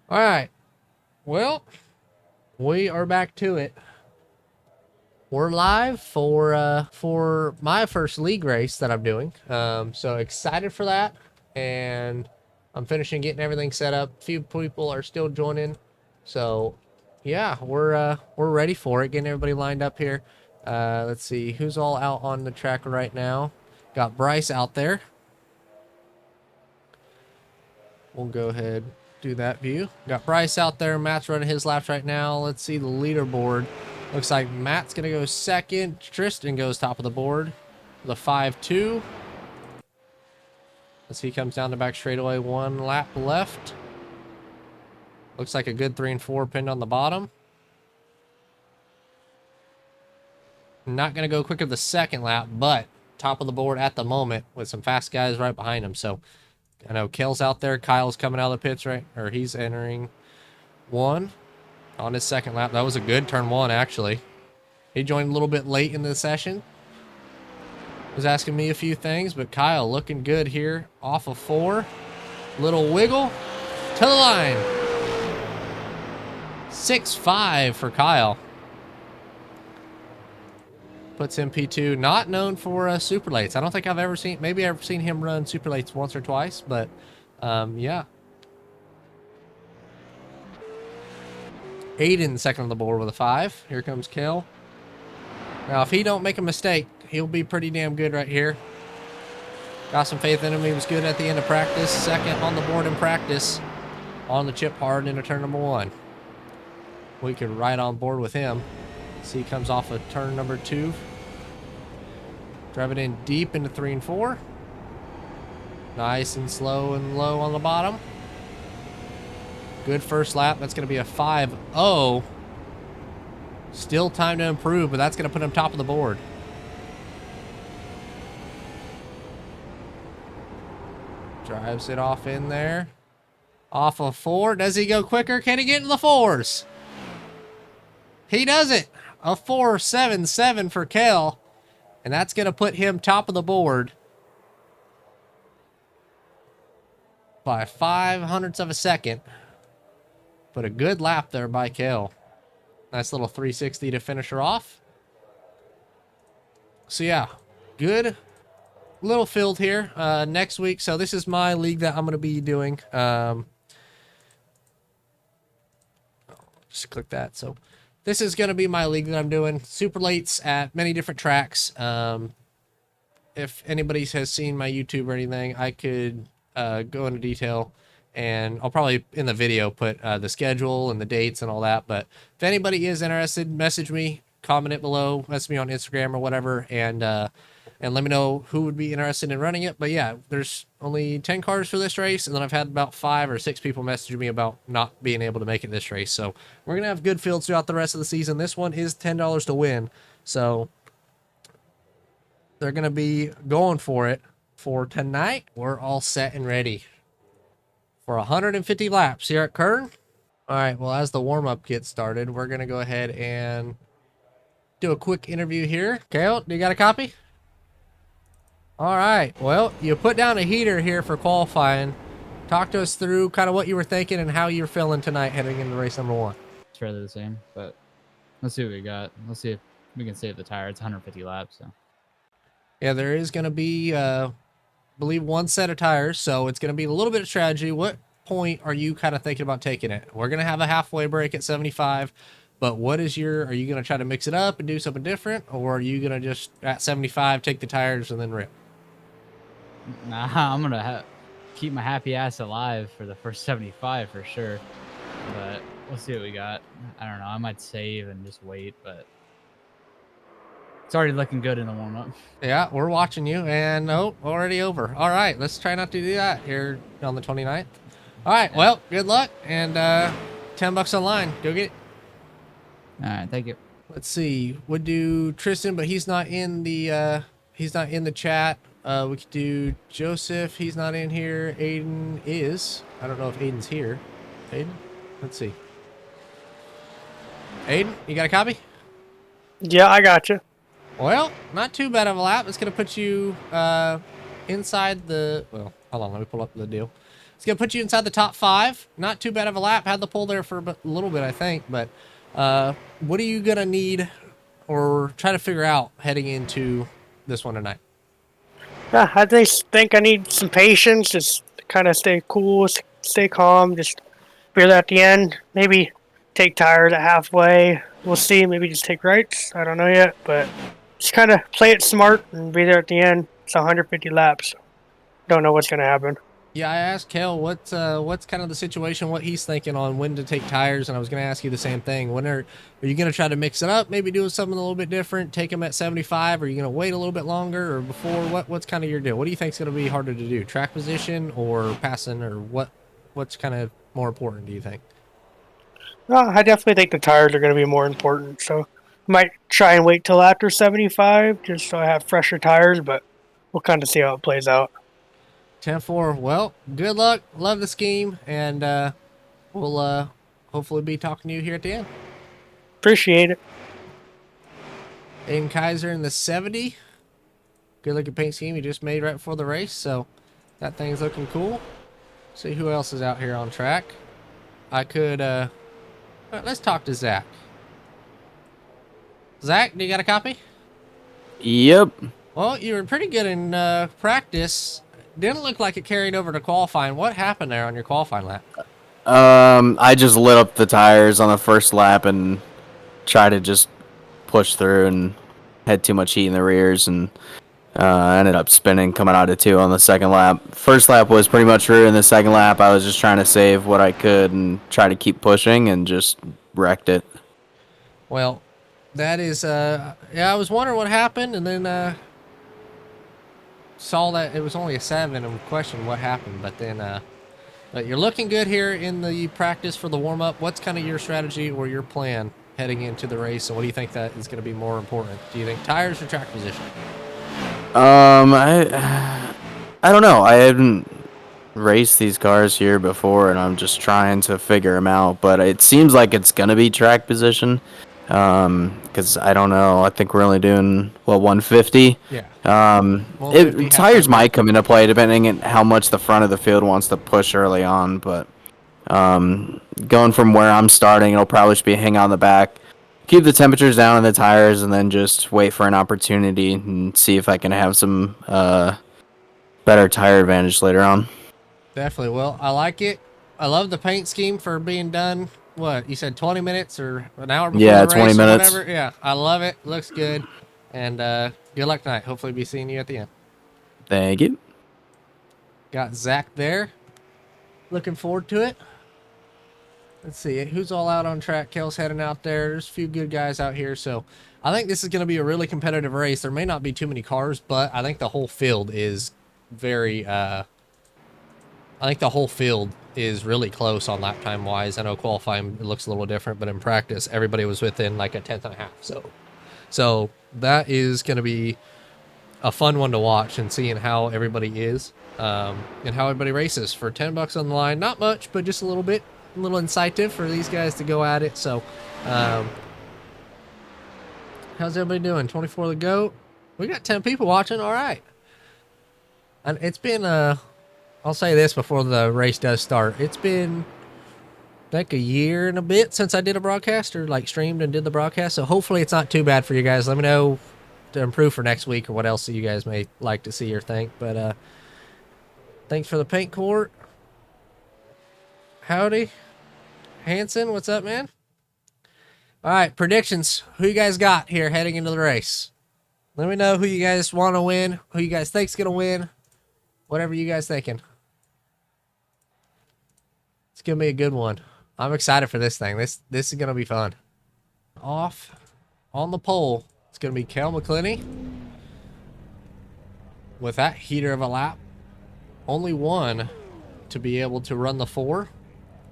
All right. Well, we are back to it. We're live for my first league race that I'm doing. So excited for that, and I'm finishing getting everything set up. A few people are still joining, so yeah, we're ready for it. Getting everybody lined up here. Let's see who's all out on the track right now. Got Bryce out there. We'll go ahead do that view. Got Bryce out there. Matt's running his laps right now. Let's see the leaderboard. Looks like Matt's going to go second. Tristan goes top of the board. The 5-2. As he comes down the back straightaway, one lap left. Looks like a good 3 and 4 pinned on the bottom. Not going to go quicker the second lap, but top of the board at the moment with some fast guys right behind him. So I know Kell's out there. Kyle's coming out of the pits, right? Or he's entering one on his second lap. That was a good turn one, actually. He joined a little bit late in the session. Was asking me a few things, but Kyle looking good here off of 4. Little wiggle to the line. 6-5 for Kyle. Puts him P2. Not known for super lates. I don't think I've ever seen, maybe I've seen him run super lates once or twice, but yeah. Aiden second on the board with a 5. Here comes Kel. Now, if he don't make a mistake, he'll be pretty damn good right here. Got some faith in him. He was good at the end of practice. Second on the board in practice. On the chip hard into turn number 1. We could ride on board with him. See, he comes off of turn number 2. Drive it in deep into 3 and 4. Nice and slow and low on the bottom. Good first lap. That's going to be a 5-0. Still time to improve, but that's going to put him top of the board. Drives it off in there. Off of 4. Does he go quicker? Can he get into the 4s? He does it. A 4.77 for Kel. And that's going to put him top of the board by 0.05 of a second. But a good lap there by Kel. Nice little 360 to finish her off. So yeah, good little field here next week. So this is my league that I'm going to be doing. Just click that. So this is going to be my league that I'm doing. Super lates at many different tracks. If anybody has seen my YouTube or anything, I could go into detail. And I'll probably, in the video, put the schedule and the dates and all that. But if anybody is interested, message me, comment it below, message me on Instagram or whatever, and let me know who would be interested in running it. But yeah, there's only 10 cars for this race, and then I've had about 5 or 6 people message me about not being able to make it this race. So we're going to have good fields throughout the rest of the season. This one is $10 to win, so they're going to be going for it. For tonight, we're all set and ready for 150 laps here at Kern. All right, well, as the warm-up gets started, we're going to go ahead and do a quick interview here. Kale, do you got a copy? All right, well, you put down a heater here for qualifying. Talk to us through kind of what you were thinking and how you're feeling tonight heading into race number 1. It's fairly the same, but let's see what we got. Let's see if we can save the tire. It's 150 laps, so. Yeah, there is going to be, I believe, 1 set of tires, so it's going to be a little bit of strategy. What point are you kind of thinking about taking it? We're going to have a halfway break at 75, but what is are you going to try to mix it up and do something different, or are you going to just, at 75, take the tires and then rip? Nah, I'm going to keep my happy ass alive for the first 75 for sure, but we'll see what we got. I don't know. I might save and just wait, but it's already looking good in the warm-up. Yeah, we're watching you, and nope, already over. All right, let's try not to do that here on the 29th. All right, well, good luck, and $10 online. Go get it. All right, thank you. Let's see. Would do Tristan, but he's not in the chat. We could do Joseph. He's not in here. Aiden is. I don't know if Aiden's here. Aiden? Let's see. Aiden, you got a copy? Yeah, I got you. Well, not too bad of a lap. It's going to put you inside the... Well, hold on. Let me pull up the deal. It's going to put you inside the top 5. Not too bad of a lap. Had the pole there for a little bit, I think. But what are you going to need or try to figure out heading into this one tonight? Yeah, I think I need some patience. Just kind of stay cool, stay calm. Just be there at the end. Maybe take tires at halfway. We'll see. Maybe just take rights. I don't know yet, but just kind of play it smart and be there at the end. It's 150 laps. Don't know what's gonna happen. Yeah, I asked Kel what's kind of the situation, what he's thinking on when to take tires, and I was going to ask you the same thing. When are you going to try to mix it up, maybe do something a little bit different, take them at 75? Or are you going to wait a little bit longer or before? What's kind of your deal? What do you think is going to be harder to do, track position or passing, or what's kind of more important, do you think? No, I definitely think the tires are gonna be more important. So I might try and wait till after 75 just so I have fresher tires. But we'll kind of see how it plays out. 10-4. Well, good luck. Love the scheme, and we'll hopefully be talking to you here at the end. Appreciate it. Aiden Kaiser in the 70. Good looking paint scheme he just made right before the race, so that thing's looking cool. See who else is out here on track. I could let's talk to Zach. Zach, do you got a copy? Yep. Well, you were pretty good in practice. Didn't look like it carried over to qualifying. What happened there on your qualifying lap? I just lit up the tires on the first lap and tried to just push through and had too much heat in the rears and ended up spinning coming out of 2 on the second lap. First lap was pretty much through. In the second lap, I was just trying to save what I could and try to keep pushing and just wrecked it. Well, that is, yeah, I was wondering what happened, and then saw that it was only a 7 and questioned what happened. But then, but you're looking good here in the practice for the warm-up. What's kind of your strategy or your plan heading into the race, and what do you think that is going to be more important? Do you think tires or track position? I don't know. I haven't raced these cars here before, and I'm just trying to figure them out. But it seems like it's gonna be track position, because I don't know. I think we're only doing 150. Yeah. Well, Tires might come into play depending on how much the front of the field wants to push early on. But going from where I'm starting, it'll probably just be hang on the back. Keep the temperatures down on the tires, and then just wait for an opportunity and see if I can have some better tire advantage later on. Definitely. Well, I like it. I love the paint scheme for being done. What, you said 20 minutes or an hour before the race? 20 minutes. Or whatever? Yeah, I love it. Looks good. And good luck tonight. Hopefully be seeing you at the end. Thank you. Got Zach there. Looking forward to it. Let's see, who's all out on track? Kel's heading out there. There's a few good guys out here, so I think this is going to be a really competitive race. There may not be too many cars, but I think the whole field is very, I think the whole field is really close on lap time wise. I know qualifying it looks a little different, but in practice, everybody was within like a 10th and a half. So that is going to be a fun one to watch and seeing how everybody is, and how everybody races for $10 on the line. Not much, but just a little bit. A little incentive for these guys to go at it. So how's everybody doing? 24 to go. We got 10 people watching. All right. And it's been I'll say this before the race does start. It's been like a year and a bit since I did a broadcast or like streamed and did the broadcast. So hopefully it's not too bad for you guys. Let me know to improve for next week or what else you guys may like to see or think. But thanks for the paint court. Howdy. Hanson, what's up, man? All right, predictions. Who you guys got here heading into the race? Let me know who you guys want to win, who you guys think's going to win, whatever you guys thinking. It's going to be a good one. I'm excited for this thing. This is going to be fun. Off on the pole, it's going to be Kel McClinney with that heater of a lap. Only one to be able to run the 4.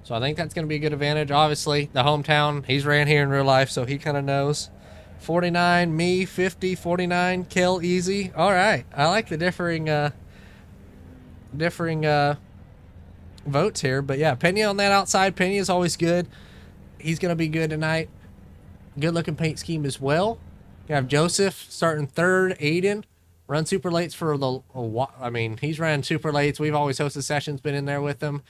So I think that's going to be a good advantage. Obviously, the hometown, he's ran here in real life, so he kind of knows. 49, me, 50, 49, Kel, easy. All right. I like the differing votes here. But, yeah, Pena on that outside. Pena is always good. He's going to be good tonight. Good-looking paint scheme as well. You have Joseph starting 3rd, Aiden Run super lates for I mean, he's ran super lates. We've always hosted sessions, been in there with him.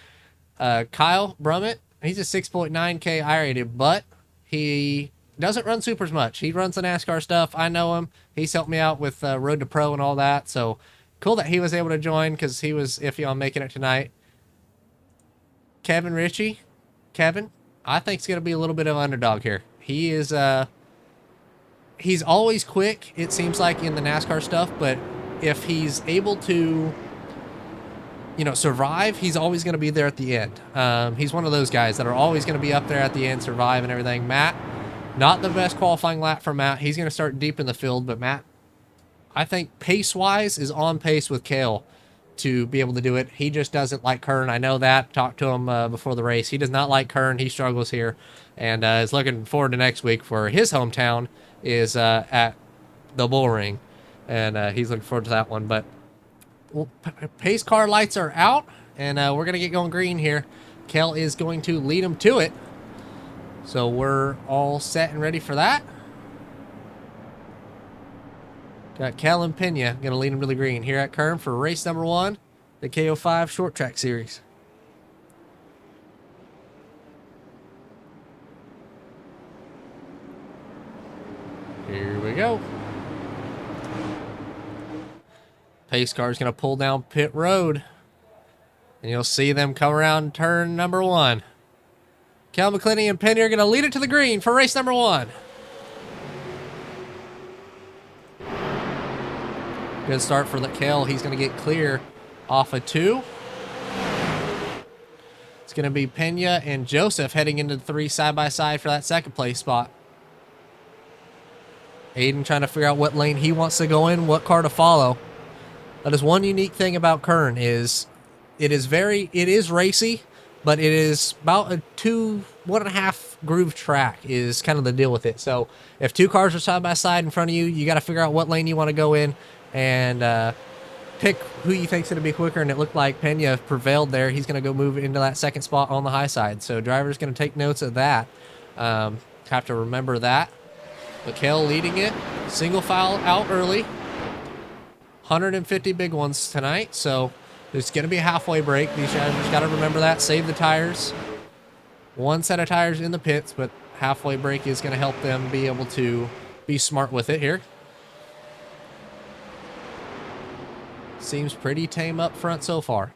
Kyle Brummett, he's a 6.9K I-rated, but he doesn't run supers much. He runs the NASCAR stuff. I know him. He's helped me out with Road to Pro and all that. So cool that he was able to join because he was iffy on making it tonight. Kevin Ritchie. Kevin, I think, is going to be a little bit of an underdog here. He is... he's always quick, it seems like, in the NASCAR stuff, but if he's able to, you know, survive, he's always going to be there at the end. He's one of those guys that are always going to be up there at the end, survive and everything. Matt, not the best qualifying lap for Matt. He's going to start deep in the field, but Matt, I think pace-wise, is on pace with Kale to be able to do it. He just doesn't like Kern. I know that. Talked to him before the race. He does not like Kern. He struggles here, and is looking forward to next week for his hometown is at the Bull Ring, and he's looking forward to that one. But pace car lights are out, and we're going to get going green here. Kel is going to lead him to it, so we're all set and ready for that. Got Kel and Pena going to lead him to the green here at Kern for race number 1, the K05 Short Track Series. Here we go. Pace car is going to pull down pit road. And you'll see them come around turn number 1. Cal McClinney and Penny are going to lead it to the green for race number 1. Good start for the Cal. He's going to get clear off of 2. It's going to be Pena and Joseph heading into the 3 side-by-side for that second place spot. Aiden trying to figure out what lane he wants to go in, what car to follow. That is one unique thing about Kern is it is racy, but it is about a 1.5 groove track is kind of the deal with it. So if 2 cars are side by side in front of you, you got to figure out what lane you want to go in and pick who you think's going to be quicker. And it looked like Pena prevailed there. He's going to go move into that second spot on the high side. So driver's going to take notes of that. Have to remember that. Mikhail leading it. Single file out early. 150 big ones tonight. So there's going to be a halfway break. These drivers got to remember that. Save the tires. 1 set of tires in the pits, but halfway break is going to help them be able to be smart with it here. Seems pretty tame up front so far.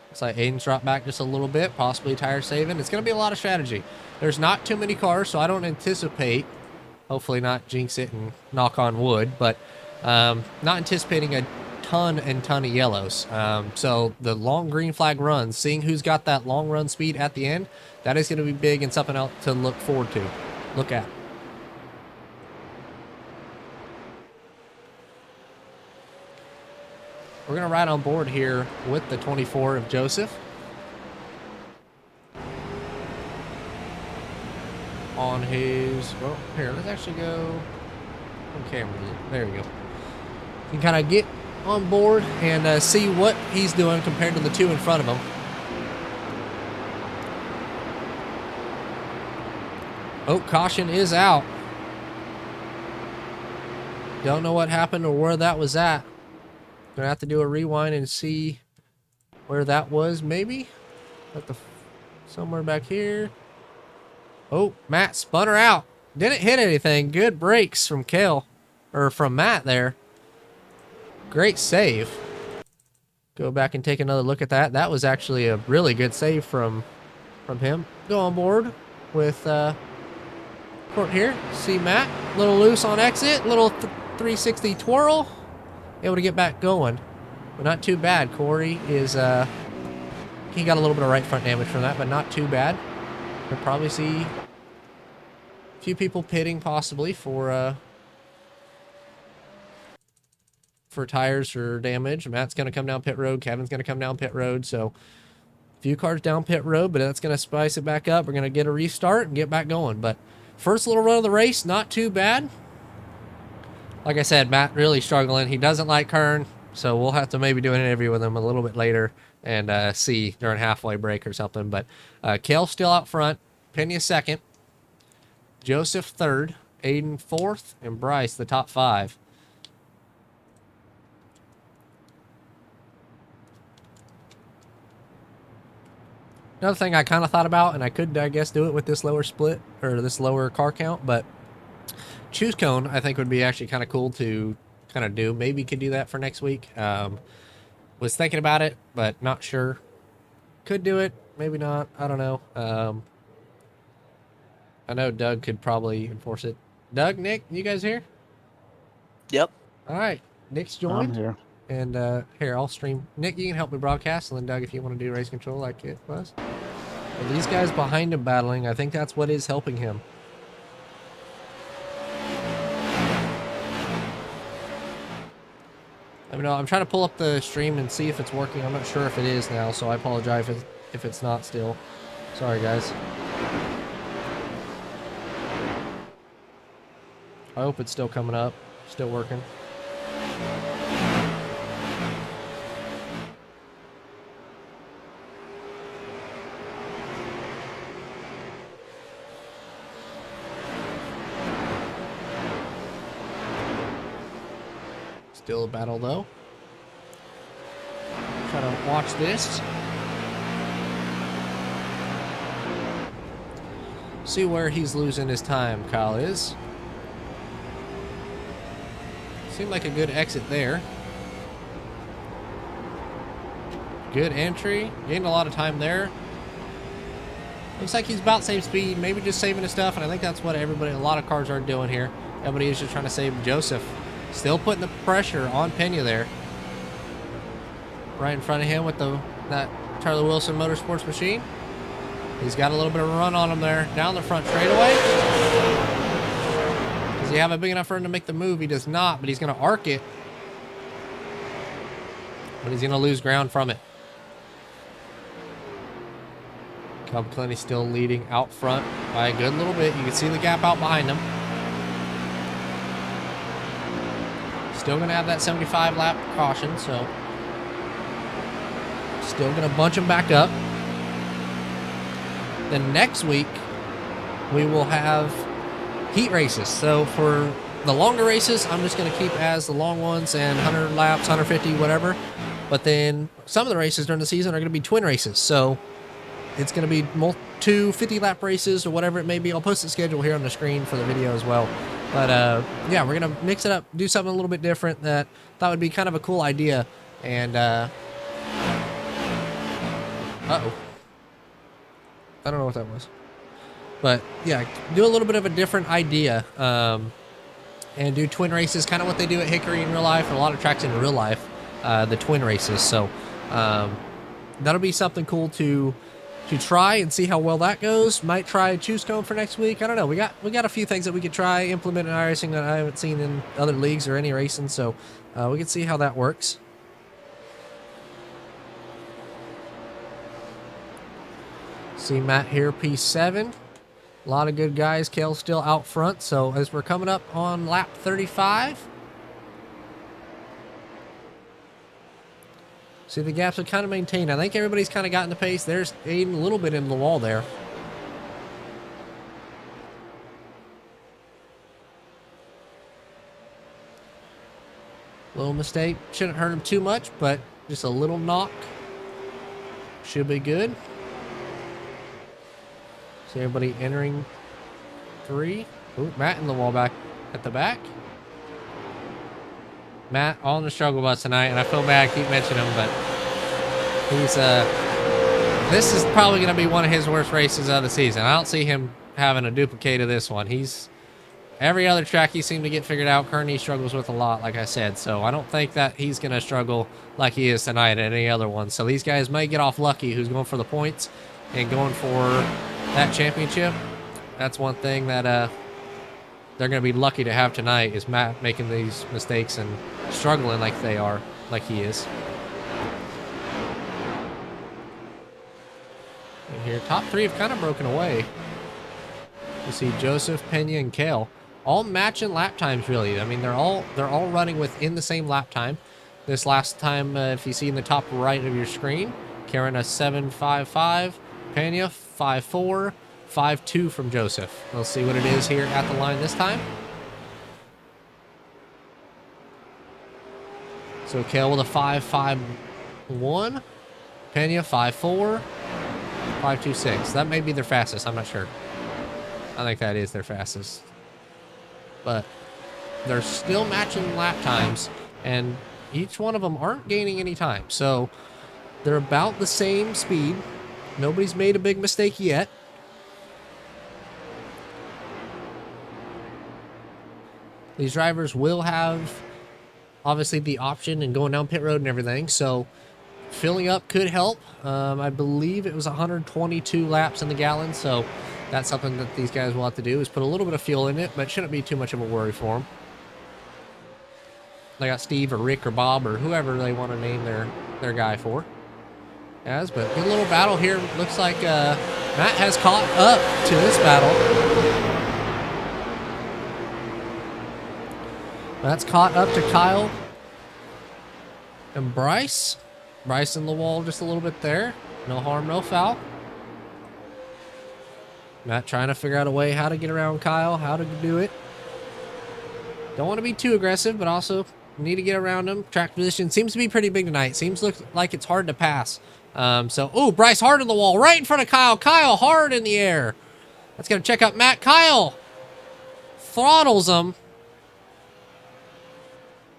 Looks like Aiden's dropped back just a little bit, possibly tire saving. It's going to be a lot of strategy. There's not too many cars, so I don't anticipate, hopefully not jinx it and knock on wood, but not anticipating a ton of yellows. So the long green flag runs, seeing who's got that long run speed at the end, that is going to be big and something else to look forward to. Look at. We're going to ride on board here with the 24 of Joseph. On his, well, here, let's actually go on camera. There we go. You can kind of get on board and see what he's doing compared to the 2 in front of him. Oh, caution is out. Don't know what happened or where that was at. Gonna have to do a rewind and see where that was, maybe at the somewhere back here. Oh, Matt spun her out. Didn't hit anything. Good brakes from Kale, or from Matt there. Great save. Go back and take another look at that. That was actually a really good save from him. Go on board with Court here. See Matt, a little loose on exit, little 360 twirl. Able to get back going, but not too bad. Corey is he got a little bit of right front damage from that, but not too bad. We'll probably see a few people pitting possibly for tires or damage. Matt's gonna come down pit road. Kevin's gonna come down pit road. So a few cars down pit road, but that's gonna spice it back up. We're gonna get a restart and get back going. But first little run of the race, not too bad. Like I said, Matt really struggling. He doesn't like Kern, so we'll have to maybe do an interview with him a little bit later and see during halfway break or something. But Kale still out front. Pena second. Joseph third. Aiden 4th, and Bryce the top 5. Another thing I kind of thought about, and I could, I guess, do it with this lower split, or this lower car count, but choose cone, I think, would be actually kind of cool to kind of do. Maybe could do that for next week. Was thinking about it, but not sure. Could do it, maybe not. I don't know. I know Doug could probably enforce it. Doug, Nick, you guys here? Yep. All right. Nick's I'm joined. here. And here, I'll stream. Nick, you can help me broadcast, and then Doug, if you want to do race control like it was. But these guys behind him battling, I think that's what is helping him. Let me know. I'm trying to pull up the stream and see if it's working. I'm not sure if it is now, so I apologize if it's not still. Sorry, guys. I hope it's still coming up. Still working. Still a battle, though. Try to watch this. See where he's losing his time, Kyle is. Seemed like a good exit there. Good entry. Gained a lot of time there. Looks like he's about same speed. Maybe just saving his stuff. And I think that's what a lot of cars are doing here. Everybody is just trying to save Joseph. Still putting the pressure on Pena there. Right in front of him with that Charlie Wilson Motorsports machine. He's got a little bit of a run on him there. Down the front straightaway. Does he have it big enough for him to make the move? He does not, but he's going to arc it. But he's going to lose ground from it. Cub Clenny still leading out front by a good little bit. You can see the gap out behind him. Still going to have that 75 lap caution, so still going to bunch him back up. Then next week, we will have heat races. So for the longer races, I'm just going to keep as the long ones and 100 laps, 150, whatever. But then some of the races during the season are going to be twin races. So it's going to be two 50-lap races or whatever it may be. I'll post the schedule here on the screen for the video as well. But yeah, we're going to mix it up, do something a little bit different that I thought would be kind of a cool idea. And uh-oh. I don't know what that was. But yeah, do a little bit of a different idea. And do twin races, kind of what they do at Hickory in real life, and a lot of tracks in real life, the twin races. So that'll be something cool to try and see how well that goes. Might try choose cone for next week. I don't know. We got a few things that we could try implement in iRacing that I haven't seen in other leagues or any racing. So we can see how that works. See Matt here, P7. A lot of good guys. Kale's still out front. So as we're coming up on lap 35. See, the gaps are kind of maintained. I think everybody's kind of gotten the pace. There's Aiden a little bit in the wall there. Little mistake. Shouldn't hurt him too much, but just a little knock. Should be good. See everybody entering 3. Ooh, Matt in the wall back at the back. Matt on the struggle bus tonight, and I feel bad I keep mentioning him, but he's this is probably going to be one of his worst races of the season. I don't see him having a duplicate of this one. Every other track he seemed to get figured out. Kern he struggles with a lot, like I said, so I don't think that he's going to struggle like he is tonight at any other one. So these guys may get off lucky who's going for the points and going for that championship. That's one thing that they're going to be lucky to have tonight, is Matt making these mistakes and struggling like they are, like he is. And here, top 3 have kind of broken away. You see Joseph, Pena, and Kale all matching lap times, really. I mean, they're all running within the same lap time. This last time, if you see in the top right of your screen, Karen a 7.55, Pena 5.4, 5.2 from Joseph. We'll see what it is here at the line this time. So Kale with a 5.51. Pena 5.4. 5.26. That may be their fastest. I'm not sure. I think that is their fastest. But they're still matching lap times, and each one of them aren't gaining any time. So they're about the same speed. Nobody's made a big mistake yet. These drivers will have, obviously, the option and going down pit road and everything. So filling up could help. I believe it was 122 laps in the gallon. So that's something that these guys will have to do, is put a little bit of fuel in it, but it shouldn't be too much of a worry for them. They got Steve or Rick or Bob or whoever they want to name their guy for. But good little battle here. Looks like Matt has caught up to this battle. That's caught up to Kyle and Bryce. Bryce in the wall just a little bit there. No harm, no foul. Matt trying to figure out a way how to get around Kyle, how to do it. Don't want to be too aggressive, but also need to get around him. Track position seems to be pretty big tonight. Seems like it's hard to pass. Bryce hard on the wall, right in front of Kyle. Kyle hard in the air. That's going to check out Matt. Kyle throttles him.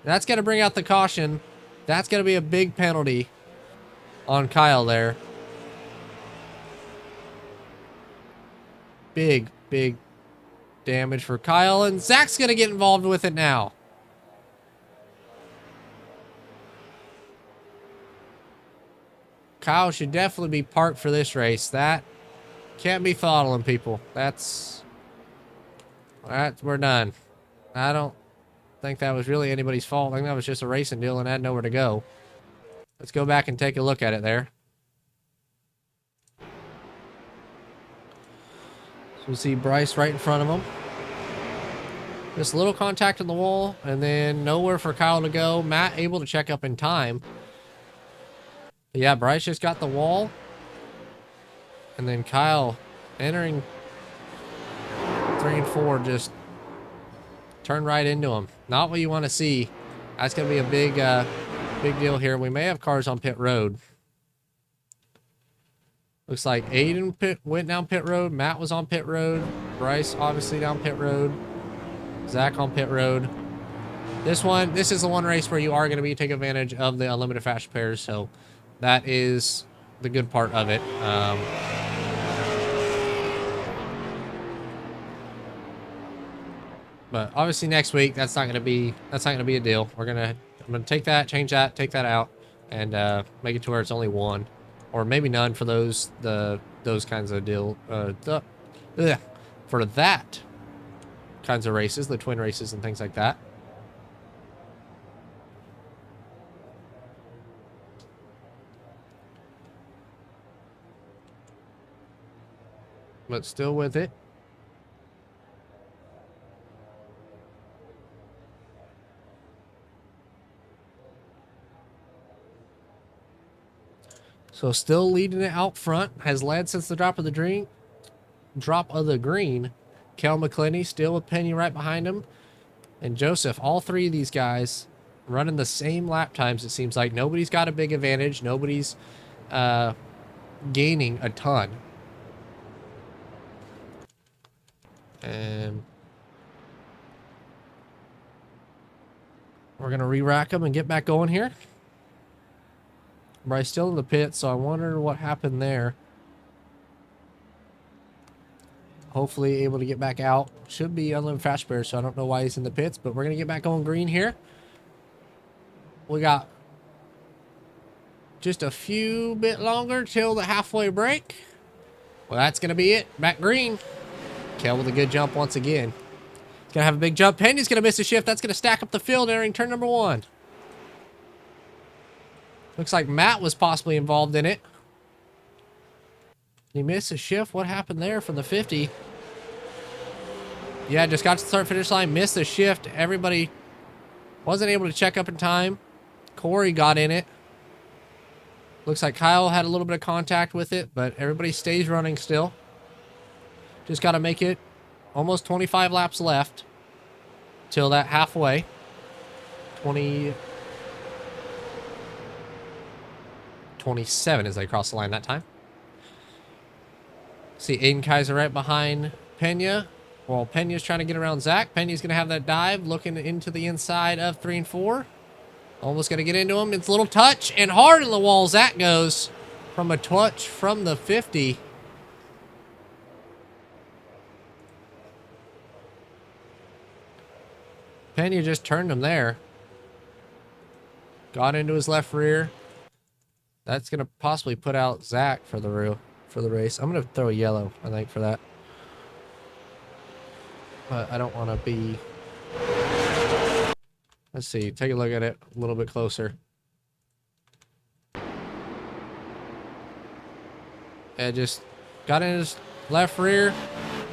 That's going to bring out the caution. That's going to be a big penalty on Kyle there. Big damage for Kyle, and Zach's going to get involved with it now. Kyle should definitely be parked for this race. That can't be throttling people. We're done. I don't think that was really anybody's fault. I think that was just a racing deal and had nowhere to go. Let's go back and take a look at it there. So we'll see Bryce right in front of him. Just a little contact on the wall, and then nowhere for Kyle to go. Matt able to check up in time. Yeah, Bryce just got the wall. And then Kyle entering 3 and 4 just turned right into him. Not what you want to see. That's going to be a big deal here. We may have cars on pit road. Looks like Aiden went down pit road. Matt was on pit road. Bryce obviously down pit road. Zach on pit road. This is the one race where you are going to be taking advantage of the unlimited fast pairs. So that is the good part of it. But obviously next week that's not gonna be a deal. I'm gonna take that, change that, take that out, and make it to where it's only one, or maybe none for those kinds of deal. For that kinds of races, the twin races and things like that. But still with it. So still leading it out front. Has led since the drop of the green. Kel McClenny still with Penny right behind him. And Joseph, all three of these guys running the same lap times, it seems like. Nobody's got a big advantage. Nobody's gaining a ton. And we're going to re-rack them and get back going here. Bryce still in the pit, so I wonder what happened there. Hopefully able to get back out. Should be unlimited fast spare, so I don't know why he's in the pits, but we're going to get back on green here. We got just a few bit longer till the halfway break. Well, that's going to be it. Back green. Kel with a good jump once again. He's going to have a big jump. Penny's going to miss a shift. That's going to stack up the field entering turn number 1. Looks like Matt was possibly involved in it. He missed a shift. What happened there from the 50? Yeah, just got to the start-finish line. Missed the shift. Everybody wasn't able to check up in time. Corey got in it. Looks like Kyle had a little bit of contact with it, but everybody stays running still. Just got to make it almost 25 laps left till that halfway. 27 as they cross the line that time. See Aiden Kaiser right behind Pena. Well, Pena's trying to get around Zach. Pena's going to have that dive, looking into the inside of 3 and 4. Almost going to get into him. It's a little touch and hard in the wall. Zach goes from a touch from the 50. Pena just turned him there. Got into his left rear. That's going to possibly put out Zach for the race. I'm going to throw a yellow, I think, for that. But I don't want to be... Let's see. Take a look at it a little bit closer. And just got in his left rear.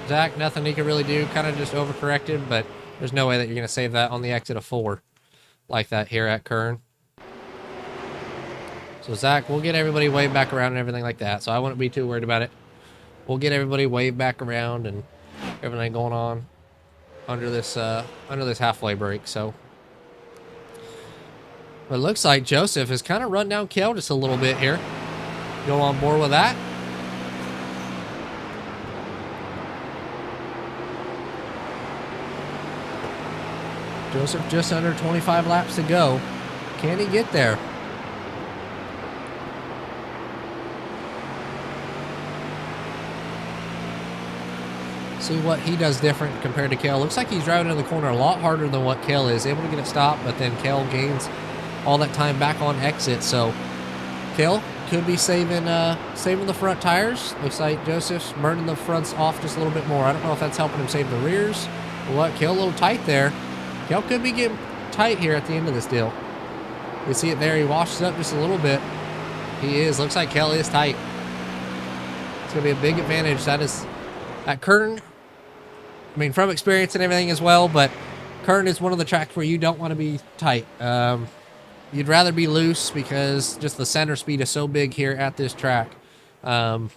Zach, nothing he could really do. Kind of just overcorrected, but there's no way that you're going to save that on the exit of 4 like that here at Kern. So Zach, we'll get everybody waved back around and everything like that. So I wouldn't be too worried about it. We'll get everybody waved back around and everything going on under this halfway break. So but it looks like Joseph has kind of run down Kel just a little bit here. Go on board with that. Joseph just under 25 laps to go. Can he get there? See what he does different compared to Kel. Looks like he's driving in the corner a lot harder than what Kel is. Able to get it stopped, but then Kel gains all that time back on exit. So Kel could be saving the front tires. Looks like Joseph's burning the fronts off just a little bit more. I don't know if that's helping him save the rears or what. Kel a little tight there. Kel could be getting tight here at the end of this deal. You see it there. He washes up just a little bit. He is. Looks like Kel is tight. It's going to be a big advantage. That is at Kern. I mean, from experience and everything as well, but Kern is one of the tracks where you don't want to be tight. You'd rather be loose because just the center speed is so big here at this track. And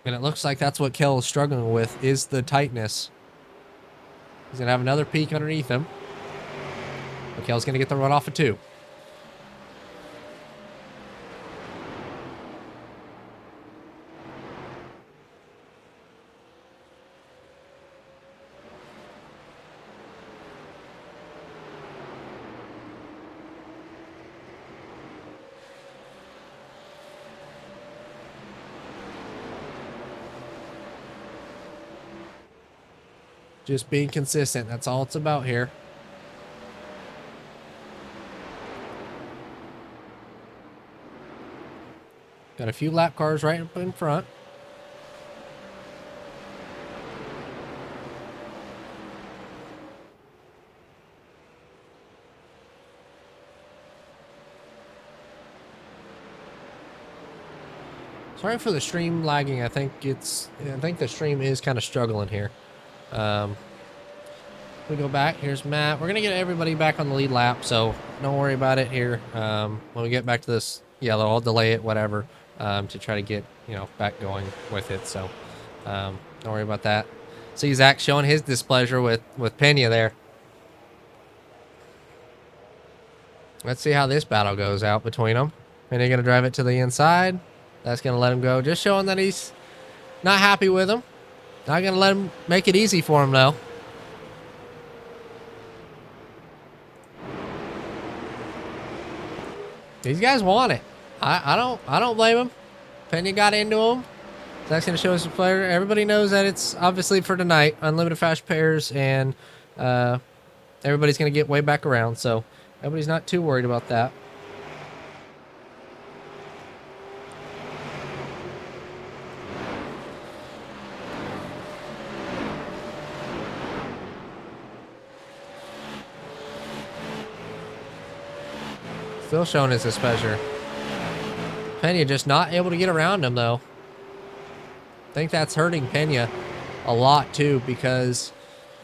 it looks like that's what Kel is struggling with, is the tightness. He's going to have another peak underneath him. But Kel's going to get the run off of 2. Just being consistent. That's all it's about here. Got a few lap cars right up in front. Sorry for the stream lagging. I think the stream is kind of struggling here. We go back. Here's Matt. We're gonna get everybody back on the lead lap, so don't worry about it here. When we get back to this yellow, I'll delay it, whatever, to try to get back going with it. So don't worry about that. See Zach showing his displeasure with Pena there. Let's see how this battle goes out between them. Pena gonna drive it to the inside. That's gonna let him go. Just showing that he's not happy with him. Not going to let him make it easy for him, though. These guys want it. I don't blame him. Pena got into him. That's going to show us a player. Everybody knows that it's obviously for tonight. Unlimited fast pairs, and everybody's going to get way back around. So everybody's not too worried about that. Still showing his displeasure. Pena just not able to get around him, though. I think that's hurting Pena a lot, too, because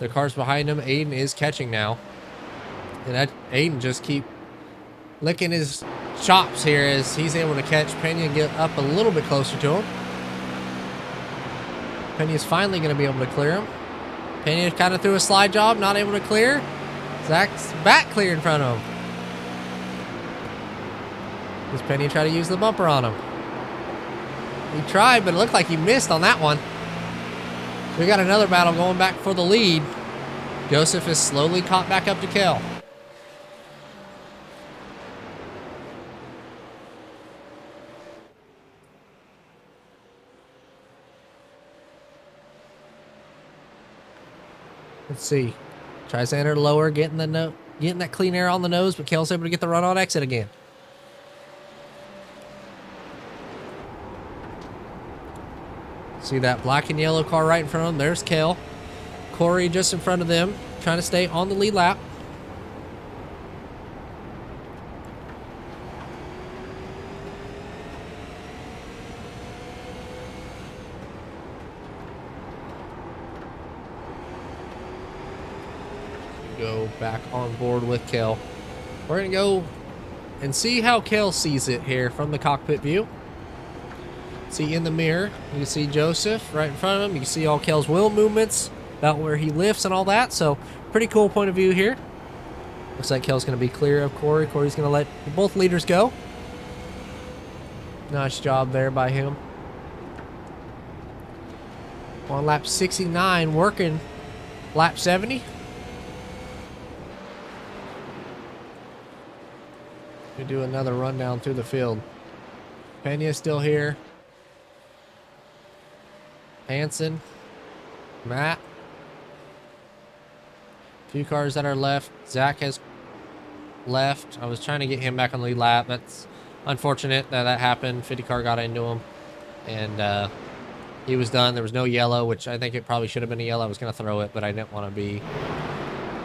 the cars behind him, Aiden is catching now. And that Aiden just keep licking his chops here as he's able to catch Pena and get up a little bit closer to him. Pena's finally going to be able to clear him. Pena kind of threw a slide job, not able to clear. Zach's back clear in front of him. Does Pena try to use the bumper on him? He tried, but it looked like he missed on that one. We got another battle going back for the lead. Joseph is slowly caught back up to Kel. Let's see. Tries to enter lower, getting that clean air on the nose, but Kel's able to get the run on exit again. See that black and yellow car right in front of him. There's Kel. Corey just in front of them, trying to stay on the lead lap. Go back on board with Kel. We're going to go and see how Kel sees it here from the cockpit view. See in the mirror, you can see Joseph right in front of him. You can see all Kel's wheel movements, about where he lifts and all that. So pretty cool point of view here. Looks like Kel's going to be clear of Corey. Corey's going to let both leaders go. Nice job there by him. On lap 69, working lap 70. We do another rundown through the field. Pena's still here. Hansen, Matt. Few cars that are left. Zach has left. I was trying to get him back on the lead lap. That's unfortunate that happened. 50 car got into him, and he was done. There was no yellow, which I think it probably should have been a yellow. I was going to throw it, but I didn't want to be.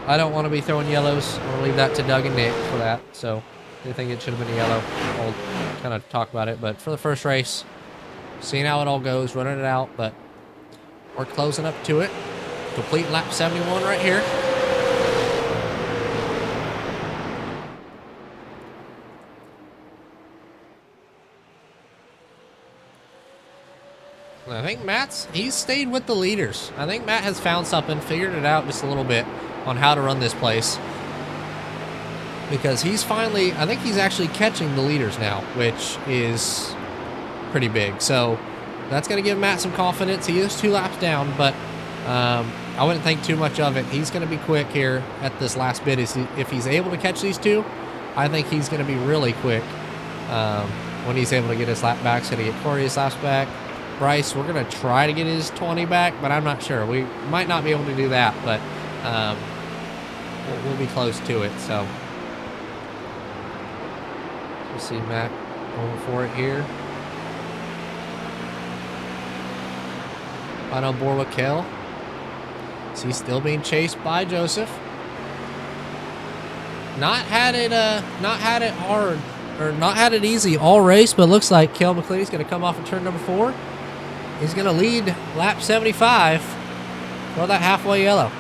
I don't want to be throwing yellows. I'm going to leave that to Doug and Nick for that. So I think it should have been a yellow. I'll kind of talk about it, but for the first race, seeing how it all goes, running it out, but we're closing up to it. Complete lap 71 right here. I think he's stayed with the leaders. I think Matt has found something, figured it out just a little bit on how to run this place. Because he's finally, I think he's actually catching the leaders now, which is pretty big. So that's going to give Matt some confidence. He is 2 laps down, but I wouldn't think too much of it. He's going to be quick here at this last bit. If he's able to catch these 2, I think he's going to be really quick when he's able to get his lap back. He's going to get Corey his laps back. Bryce, we're going to try to get his 20 back, but I'm not sure. We might not be able to do that, but we'll be close to it. So we'll see Matt going for it here. Right on board with Kel. So he's still being chased by Joseph. Not had it hard, or not had it easy all race, but it looks like Kel McCleary's going to come off in turn number 4. He's going to lead lap 75 for that halfway yellow.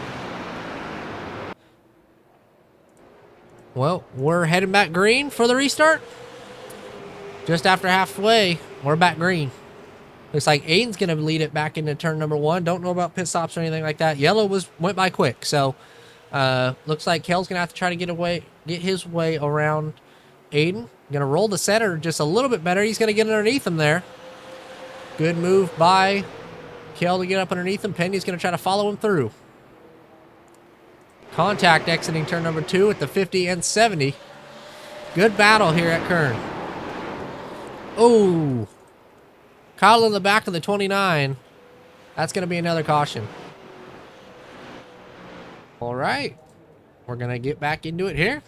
Well, we're heading back green for the restart. Just after halfway, we're back green. Looks like Aiden's going to lead it back into turn number 1. Don't know about pit stops or anything like that. Yellow went by quick, so looks like Kel's going to have to try to get his way around Aiden. Going to roll the center just a little bit better. He's going to get underneath him there. Good move by Kel to get up underneath him. Pena's going to try to follow him through. Contact exiting turn number 2 at the 50 and 70. Good battle here at Kern. Oh, Kyle in the back of the 29. That's going to be another caution. All right. We're going to get back into it here.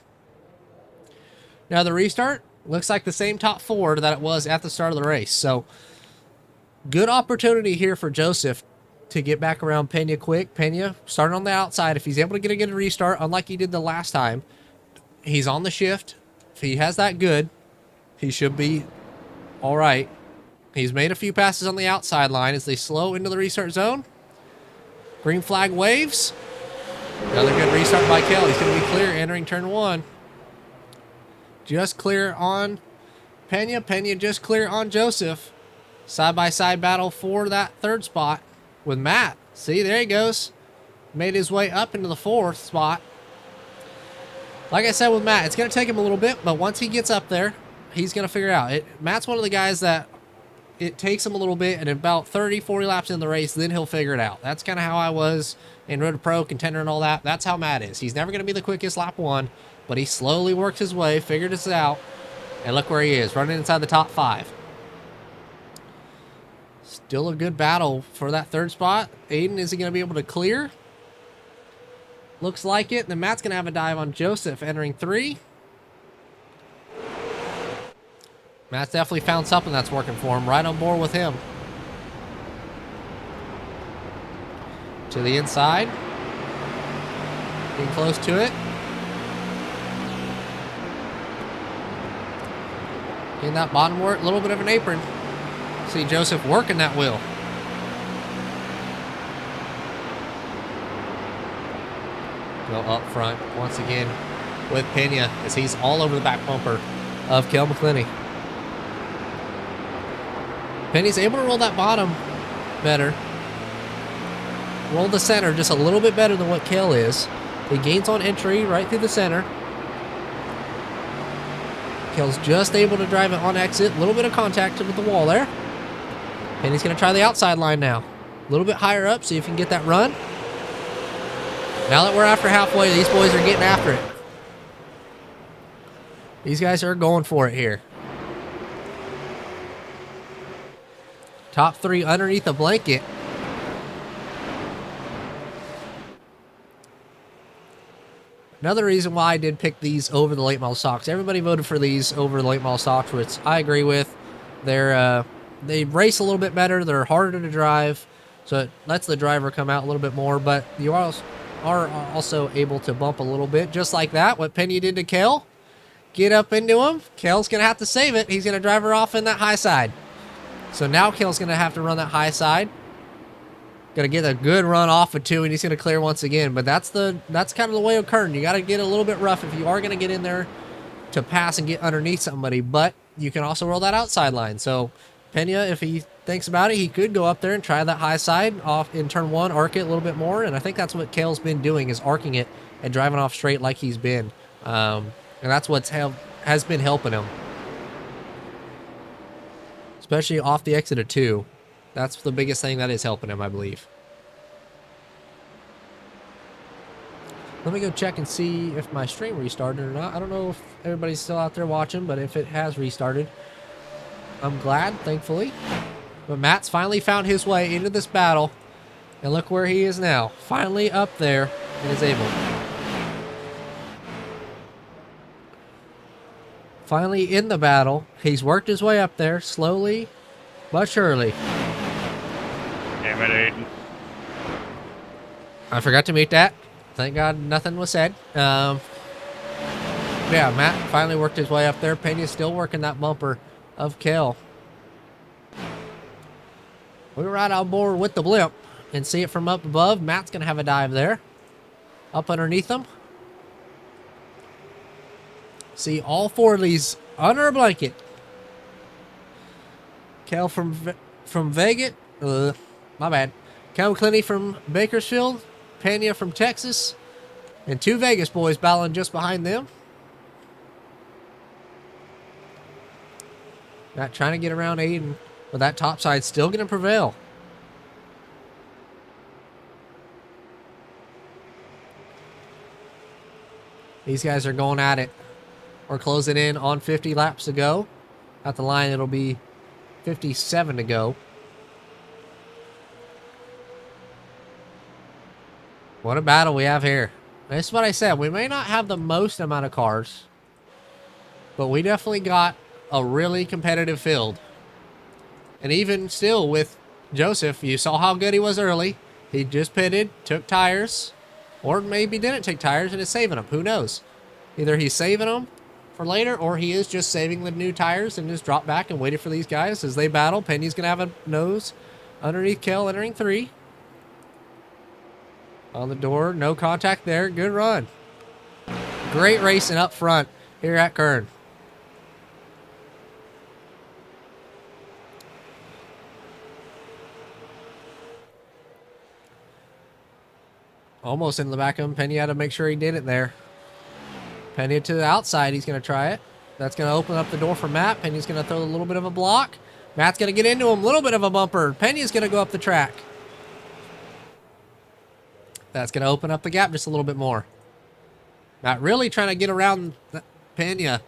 Now the restart looks like the same top 4 that it was at the start of the race. So good opportunity here for Joseph to get back around Pena quick. Pena starting on the outside. If he's able to get a restart, unlike he did the last time, he's on the shift. If he has that good, he should be all right. He's made a few passes on the outside line as they slow into the restart zone. Green flag waves. Another good restart by Kel. He's going to be clear entering turn 1. Just clear on Pena. Pena just clear on Joseph. Side-by-side battle for that 3rd spot. with Matt. See, there he goes. Made his way up into the 4th spot. Like I said with Matt, it's going to take him a little bit, but once he gets up there, he's going to figure it out. Matt's one of the guys that it takes him a little bit, and about 30, 40 laps in the race, then he'll figure it out. That's kind of how I was in Road to Pro, Contender, and all that. That's how Matt is. He's never going to be the quickest lap 1, but he slowly works his way, figured this out, and look where he is, running inside the top 5. Still a good battle for that 3rd spot. Aiden, is he going to be able to clear? Looks like it. Then Matt's going to have a dive on Joseph entering 3. Matt's definitely found something that's working for him. Right on board with him. To the inside. Getting close to it. In that bottom work, a little bit of an apron. See Joseph working that wheel. Go up front once again with Pena as he's all over the back bumper of Kel McClinney. Penny's able to roll that bottom better. Roll the center just a little bit better than what Kel is. He gains on entry right through the center. Kel's just able to drive it on exit. A little bit of contact with the wall there. Penny's going to try the outside line now. A little bit higher up, see if he can get that run. Now that we're after halfway, these boys are getting after it. These guys are going for it here. Top 3 underneath the blanket. Another reason why I did pick these over the late model stocks. Everybody voted for these over the late model stocks, which I agree with. They race a little bit better. They're harder to drive, so it lets the driver come out a little bit more. But you are also able to bump a little bit, just like that. What Penny did to Kel. Get up into him. Kel's going to have to save it. He's going to drive her off in that high side. So now Kel's going to have to run that high side. Going to get a good run off of 2, and he's going to clear once again. But that's kind of the way of Kern. You got to get a little bit rough if you are going to get in there to pass and get underneath somebody. But you can also roll that outside line. So Pena, if he thinks about it, he could go up there and try that high side off in turn 1, arc it a little bit more. And I think that's what Kel's been doing, is arcing it and driving off straight like he's been. And that's what's has been helping him. Especially off the exit of 2. That's the biggest thing that is helping him, I believe. Let me go check and see if my stream restarted or not. I don't know if everybody's still out there watching, but if it has restarted, I'm glad, thankfully. But Matt's finally found his way into this battle. And look where he is now. Finally up there and is able. Finally in the battle. He's worked his way up there slowly but surely. Damn it, Aiden. I forgot to mute that. Thank God nothing was said. Yeah, Matt finally worked his way up there. Pena's still working that bumper of Kel. We're right on board with the blimp and see it from up above. Matt's going to have a dive there. Up underneath them. See all 4 of these under a blanket. Kel from Vegas. My bad. Kel McClinney from Bakersfield. Pena from Texas. And 2 Vegas boys battling just behind them. Not trying to get around Aiden. But that top side still going to prevail. These guys are going at it. We're closing in on 50 laps to go. At the line, it'll be 57 to go. What a battle we have here. This is what I said. We may not have the most amount of cars, but we definitely got a really competitive field. And even still with Joseph, you saw how good he was early. He just pitted, took tires, or maybe didn't take tires and is saving them. Who knows? Either he's saving them for later, or he is just saving the new tires and just dropped back and waited for these guys as they battle. Penny's going to have a nose underneath Kel entering 3. On the door, no contact there. Good run. Great racing up front here at Kern. Almost in the back of him. Pena had to make sure he did it there. Pena to the outside. He's going to try it. That's going to open up the door for Matt. Pena's going to throw a little bit of a block. Matt's going to get into him. A little bit of a bumper. Pena's going to go up the track. That's going to open up the gap just a little bit more. Matt really trying to get around Pena.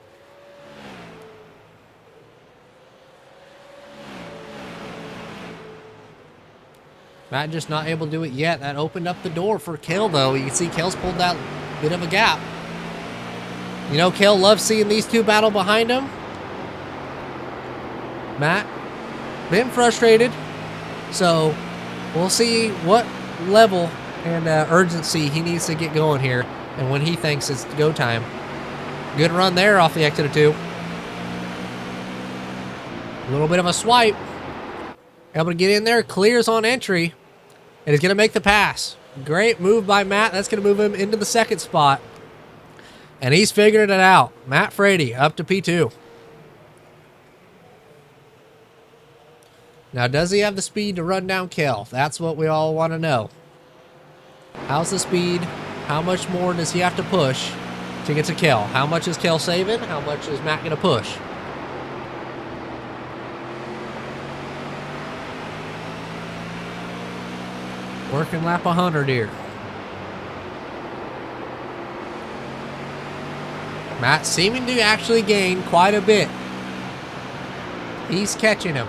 Matt just not able to do it yet. That opened up the door for Kale, though. You can see Kale's pulled that bit of a gap. You know, Kale loves seeing these two battle behind him. Matt, been frustrated. So, we'll see what level and urgency he needs to get going here. And when he thinks it's go time. Good run there off the exit of 2. A little bit of a swipe. Able to get in there. Clears on entry. And he's going to make the pass. Great move by Matt. That's going to move him into the 2nd spot. And he's figured it out. Matt Frady up to P2. Now, does he have the speed to run down Kel? That's what we all want to know. How's the speed? How much more does he have to push to get to Kel? How much is Kel saving? How much is Matt going to push? Working lap 100 here. Matt seeming to actually gain quite a bit. He's catching him.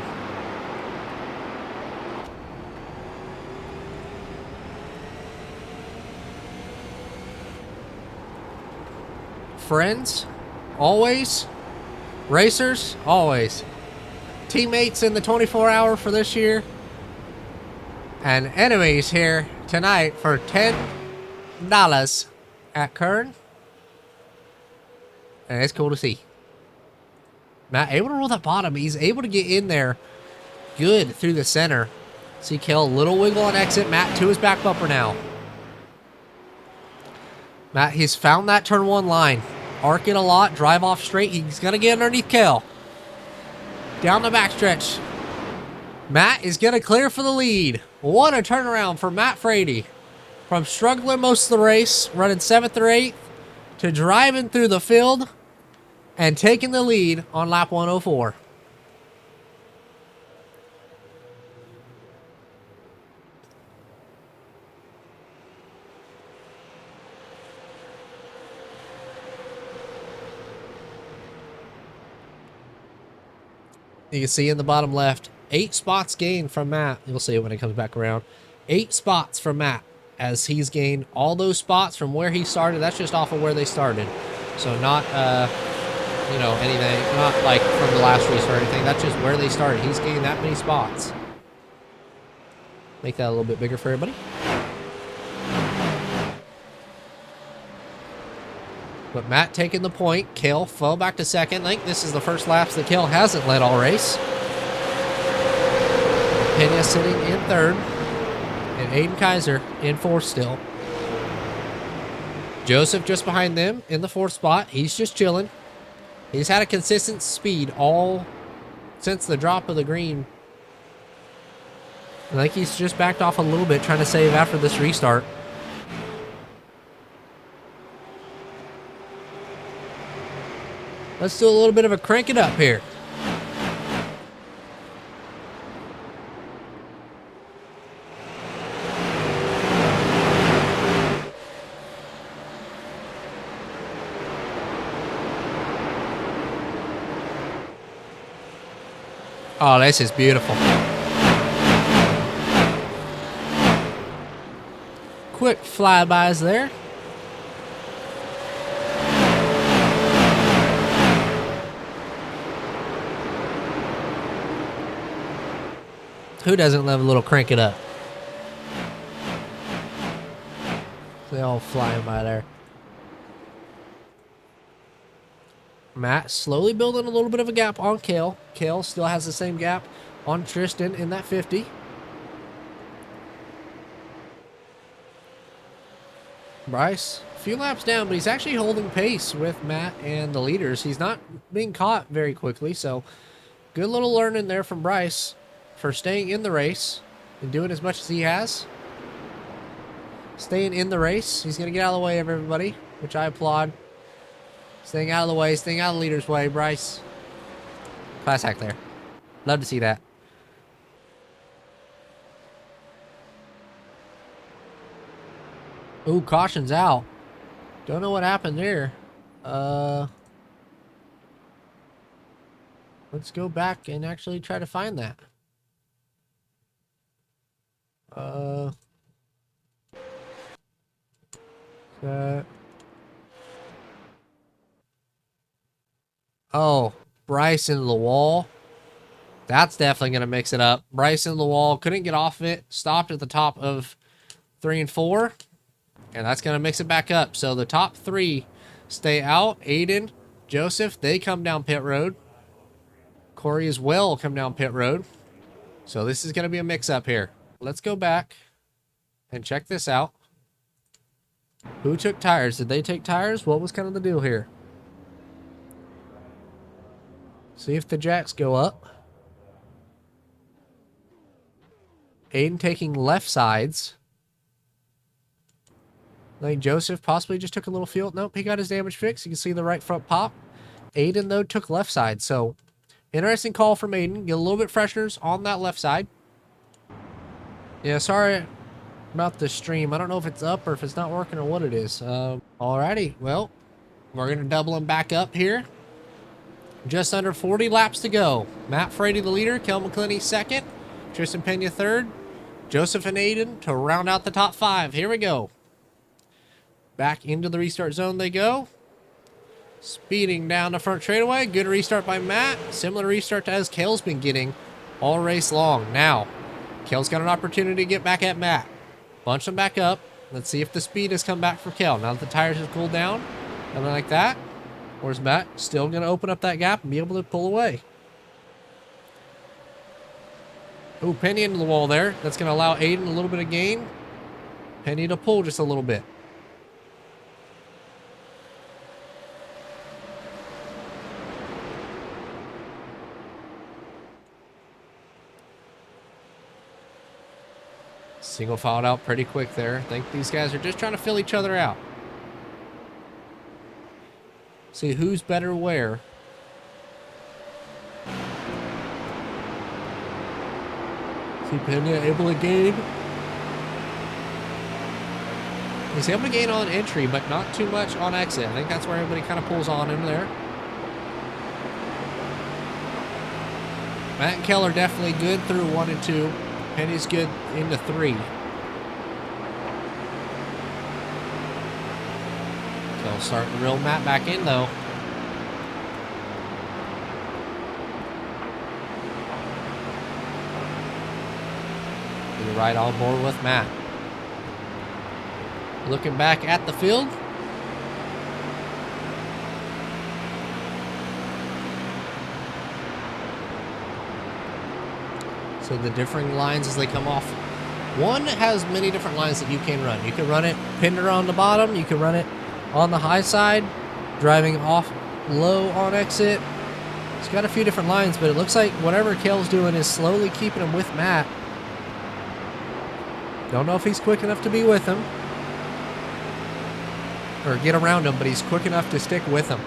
Friends, always. Racers, always. Teammates in the 24-hour for this year. And enemies here tonight for $10 at Kern. And it's cool to see. Matt able to roll that bottom. He's able to get in there good through the center. See Kel, little wiggle on exit. Matt to his back bumper now. Matt, he's found that turn 1 line. Arc it a lot, drive off straight. He's going to get underneath Kel. Down the backstretch. Matt is going to clear for the lead. What a turnaround for Matt Frady. From struggling most of the race, running 7th or 8th, to driving through the field and taking the lead on lap 104. You can see in the bottom left, 8 spots gained from Matt. You'll see it when it comes back around. 8 spots from Matt as he's gained all those spots from where he started. That's just off of where they started. So not, you know, anything, not like from the last race or anything. That's just where they started. He's gained that many spots. Make that a little bit bigger for everybody. But Matt taking the point. Kale fell back to 2nd. I think this is the first laps that Kale hasn't led all race. Pena sitting in 3rd. And Aiden Kaiser in 4th still. Joseph just behind them in the 4th spot. He's just chilling. He's had a consistent speed all since the drop of the green. I think he's just backed off a little bit trying to save after this restart. Let's do a little bit of a crank it up here. Oh, this is beautiful. Quick flybys there. Who doesn't love a little crank it up? They all flying by there. Matt slowly building a little bit of a gap on Kale. Kale still has the same gap on Tristan in that 50. Bryce, a few laps down, but he's actually holding pace with Matt and the leaders. He's not being caught very quickly, so good little learning there from Bryce for staying in the race and doing as much as he has. staying in the race. He's going to get out of the way of everybody, which I applaud. Staying out of the way, staying out of the leader's way, Bryce. Class hack there. Love to see that. Ooh, caution's out. Don't know what happened there. Let's go back and actually try to find that. Oh, Bryce into the wall. That's definitely going to mix it up. Bryce into the wall. Couldn't get off of it. Stopped at the top of 3 and 4. And that's going to mix it back up. So the top 3 stay out. Aiden, Joseph, they come down pit road. Corey as well come down pit road. So this is going to be a mix-up here. Let's go back and check this out. Who took tires? Did they take tires? What was kind of the deal here? See if the jacks go up. Aiden taking left sides. I think Joseph possibly just took a little fuel. Nope, he got his damage fixed. You can see the right front pop. Aiden, though, took left side. So, interesting call from Aiden. Get a little bit fresheners on that left side. Yeah, sorry about the stream. I don't know if it's up or if it's not working or what it is. Alrighty, well, we're going to double him back up here. Just under 40 laps to go. Matt Frady the leader. Kel McClinney second. Tristan Pena third. Joseph and Aiden to round out the top 5. Here we go. Back into the restart zone they go. Speeding down the front straightaway. Good restart by Matt. Similar restart to as Kel's been getting all race long. Now, Kel's got an opportunity to get back at Matt. Bunch them back up. Let's see if the speed has come back for Kel. Now that the tires have cooled down. Something like that. Or is Matt still going to open up that gap and be able to pull away? Ooh, Penny into the wall there. That's going to allow Aiden a little bit of gain. Penny to pull just a little bit. Single filed out pretty quick there. I think these guys are just trying to fill each other out. See who's better where. See Pena able to gain. He's able to gain on entry, but not too much on exit. I think that's where everybody kind of pulls on him there. Matt and Kel are definitely good through 1 and 2. Penny's good into 3. So starting to reel Matt back in though. You're right on board with Matt. Looking back at the field. So the differing lines as they come off. One has many different lines that you can run. You can run it pinned on the bottom. You can run it on the high side, driving off low on exit. It's got a few different lines, but it looks like whatever Kel's doing is slowly keeping him with Matt. Don't know if he's quick enough to be with him or get around him, but he's quick enough to stick with him.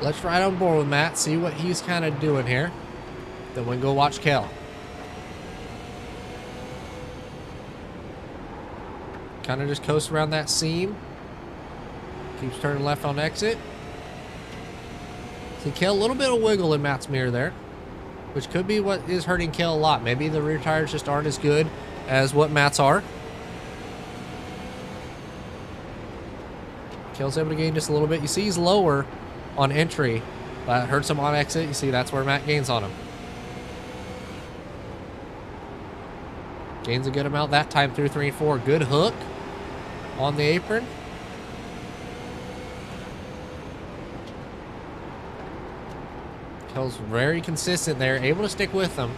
Let's ride on board with Matt, see what he's kind of doing here. Then we can go watch Kel. Kind of just coast around that seam. Keeps turning left on exit. See Kel, a little bit of wiggle in Matt's mirror there, which could be what is hurting Kel a lot. Maybe the rear tires just aren't as good as what Matt's are. Kel's able to gain just a little bit. You see he's lower on entry, but hurts him on exit. You see that's where Matt gains on him. Gains a good amount that time through 3 and 4. Good hook on the apron. Kel's very consistent there, able to stick with them.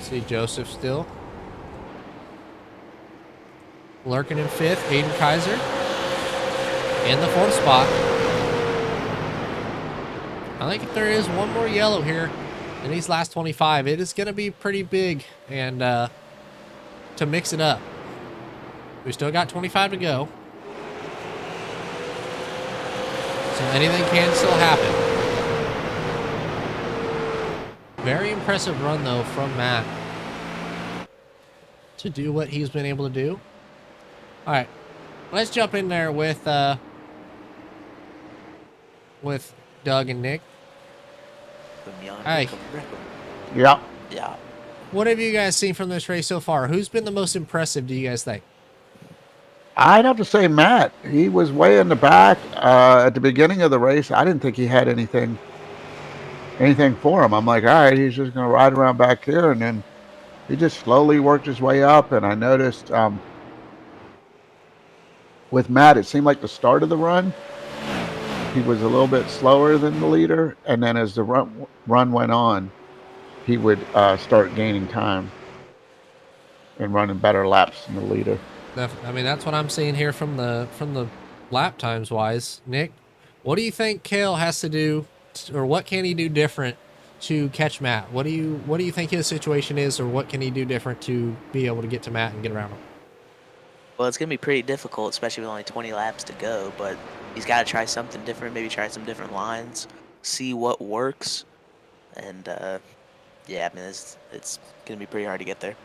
See Joseph still. Lurking in 5th, Aiden Kaiser. In the 4th spot. I think if there is one more yellow here in these last 25, it is going to be pretty big and to mix it up. We still got 25 to go. So anything can still happen. Very impressive run, though, from Matt to do what he's been able to do. All right, let's jump in there with Doug and Nick. Hey. Yeah. Yeah. What have you guys seen from this race so far? Who's been the most impressive, do you guys think? I'd have to say Matt. He was way in the back at the beginning of the race. I didn't think he had anything for him. I'm like, all right, he's just going to ride around back here. And then he just slowly worked his way up. And I noticed with Matt, it seemed like the start of the run, he was a little bit slower than the leader. And then as the run went on, he would start gaining time and running better laps than the leader. I mean, that's what I'm seeing here from the lap times wise. Nick, what do you think Kale has to do, or what can he do different to catch Matt? What do you think his situation is, or what can he do different to be able to get to Matt and get around him? Well, it's going to be pretty difficult, especially with only 20 laps to go, but he's got to try something different, maybe try some different lines, see what works, and, yeah, I mean, it's going to be pretty hard to get there.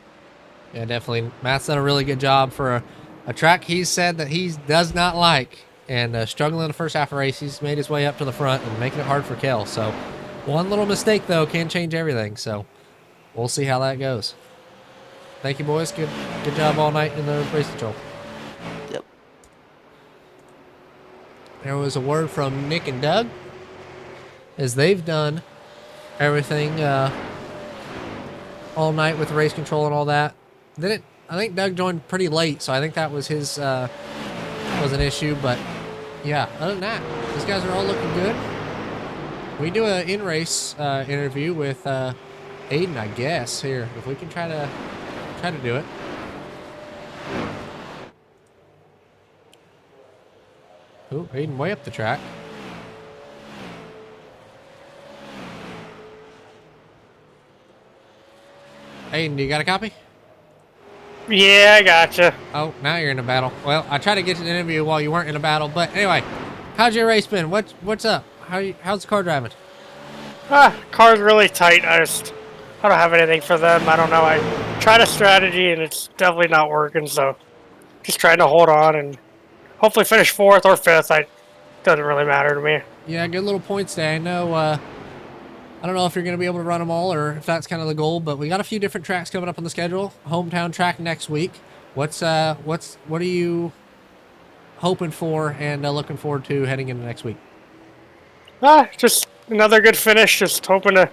Yeah, definitely. Matt's done a really good job for a track he said that he does not like, and struggling in the first half of the race. He's made his way up to the front and making it hard for Kale. So one little mistake, though, can change everything. So we'll see how that goes. Thank you, boys. Good job all night in the race control. Yep. There was a word from Nick and Doug, as they've done everything all night with the race control and all that. I think Doug joined pretty late, so I think that was his was an issue. But yeah, other than that, these guys are all looking good. We do an in-race interview with Aiden, I guess. Here, if we can try to do it. Ooh, Aiden way up the track. Aiden, do you got a copy? Yeah, I gotcha. Oh, now you're in a battle. Well, I tried to get you an interview while you weren't in a battle, but anyway, how's your race been? What's up? How's the car driving? Car's really tight. I don't have anything for them. I don't know. I tried a strategy and it's definitely not working. So just trying to hold on and hopefully finish 4th or 5th. Doesn't really matter to me. Yeah, good little points there. I know. I don't know if you're going to be able to run them all or if that's kind of the goal, but we got a few different tracks coming up on the schedule. Hometown track next week. What are you hoping for and looking forward to heading into next week? Just another good finish. Just hoping to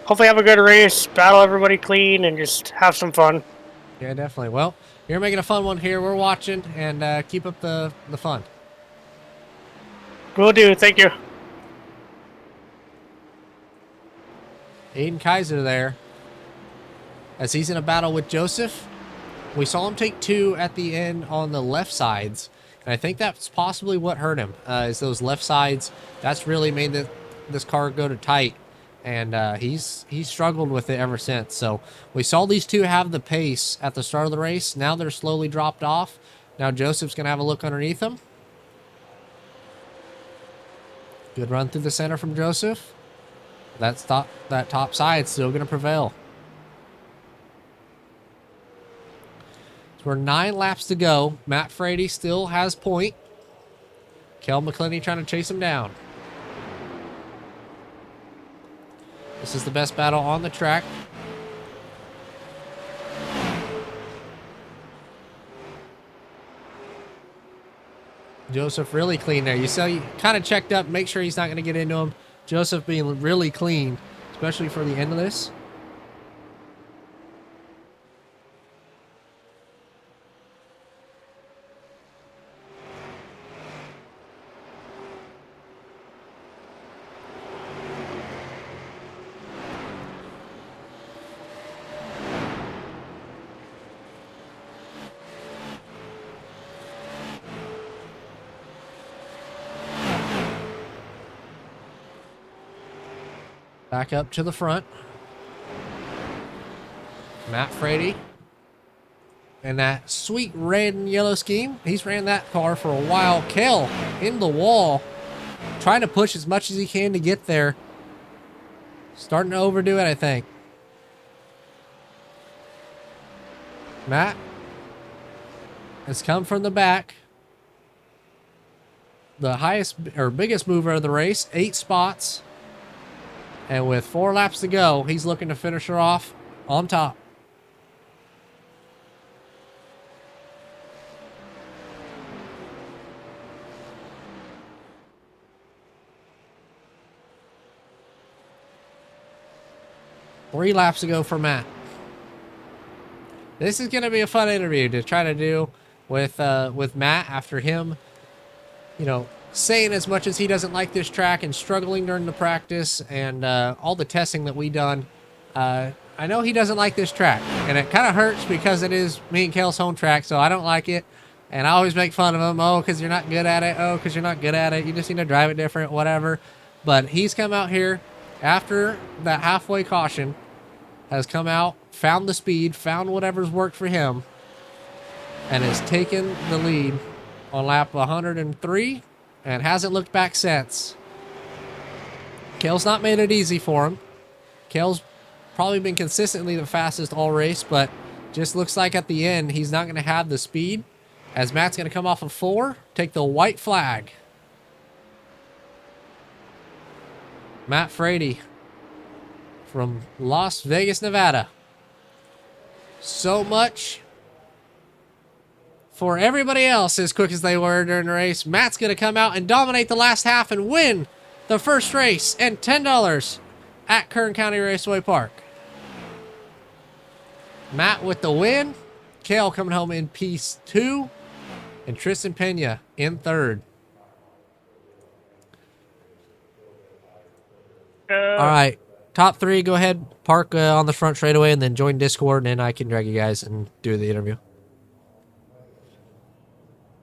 hopefully have a good race, battle everybody clean, and just have some fun. Yeah, definitely. Well, you're making a fun one here. We're watching, and keep up the fun. Will do. Thank you. Aiden Kaiser there, as he's in a battle with Joseph. We saw him take 2 at the end on the left sides, and I think that's possibly what hurt him, is those left sides. That's really made this car go to tight, and he's struggled with it ever since. So we saw these 2 have the pace at the start of the race. Now they're slowly dropped off. Now Joseph's going to have a look underneath him. Good run through the center from Joseph. That top side still going to prevail. So we're 9 laps to go. Matt Frady still has point. Kel McClinney trying to chase him down. This is the best battle on the track. Joseph really clean there. You saw he kind of checked up, make sure he's not going to get into him. Joseph being really clean, especially for the end of this. Back up to the front. Matt Frady. And that sweet red and yellow scheme. He's ran that car for a while. Kale in the wall. Trying to push as much as he can to get there. Starting to overdo it, I think. Matt has come from the back. The highest or biggest mover of the race, 8 spots. And with 4 laps to go, he's looking to finish her off on top. Three laps to go for Matt. This is going to be a fun interview to try to do with Matt after him, you know, saying as much as he doesn't like this track and struggling during the practice and all the testing that we done. I know he doesn't like this track, and it kind of hurts because it is me and Kale's home track, so I don't like it. And I always make fun of him. Oh, because you're not good at it. Oh, because you're not good at it. You just need to drive it different, whatever. But he's come out here after that halfway caution, has come out, found the speed, found whatever's worked for him, and has taken the lead on lap 103 and hasn't looked back since. Kale's not made it easy for him. Kale's probably been consistently the fastest all race, but just looks like at the end he's not going to have the speed, as Matt's going to come off of 4, take the white flag. Matt Frady from Las Vegas, Nevada. So much for everybody else as quick as they were during the race. Matt's going to come out and dominate the last half and win the first race and $10 at Kern County Raceway Park. Matt with the win. Kale coming home in P2. And Tristan Pena in 3rd. All right. Top 3, go ahead, park on the front straightaway, and then join Discord, and then I can drag you guys and do the interview.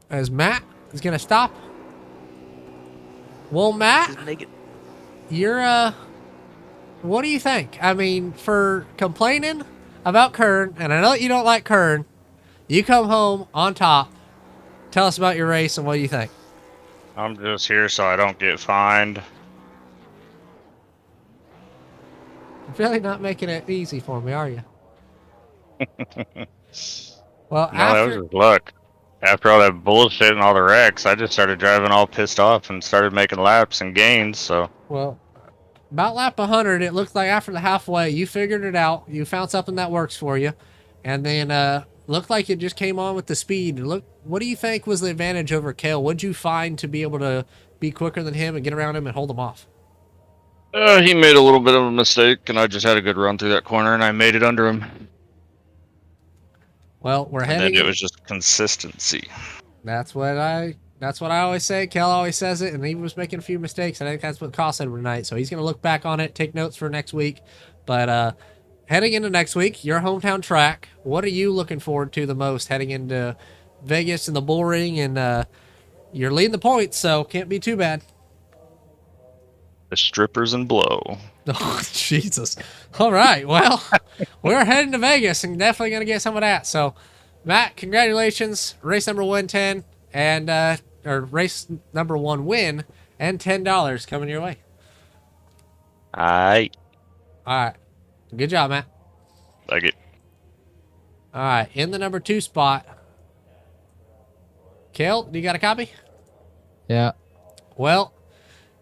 As Matt is going to stop. Well, Matt, you're, what do you think? I mean, for complaining about Kern, and I know that you don't like Kern, you come home on top. Tell us about your race and what do you think? I'm just here so I don't get fined. Really not making it easy for me, are you? Well, No, that was just luck. After all that bullshit and all the wrecks, I just started driving all pissed off and started making laps and gains, so... Well, about lap 100, it looked like after the halfway, you figured it out. You found something that works for you. And then, looked like it just came on with the speed. Look, what do you think was the advantage over Kale? What'd you find to be able to be quicker than him and get around him and hold him off? He made a little bit of a mistake, and I just had a good run through that corner, and I made it under him. Well, we're And heading... then it was just consistency. That's what I always say. Kel always says it, and he was making a few mistakes. I think that's what cost him tonight. So he's going to look back on it, take notes for next week. But heading into next week, your hometown track, what are you looking forward to the most heading into Vegas and the bull ring? And you're leading the points, so can't be too bad. The strippers and blow. Oh, Jesus. All right. Well, we're heading to Vegas and definitely going to get some of that. So, Matt, congratulations. Race number 110 and, or race number 1 win and $10 coming your way. Aight. All right. Good job, Matt. Like it. All right. In the number 2 spot. Kale, do you got a copy? Yeah. Well,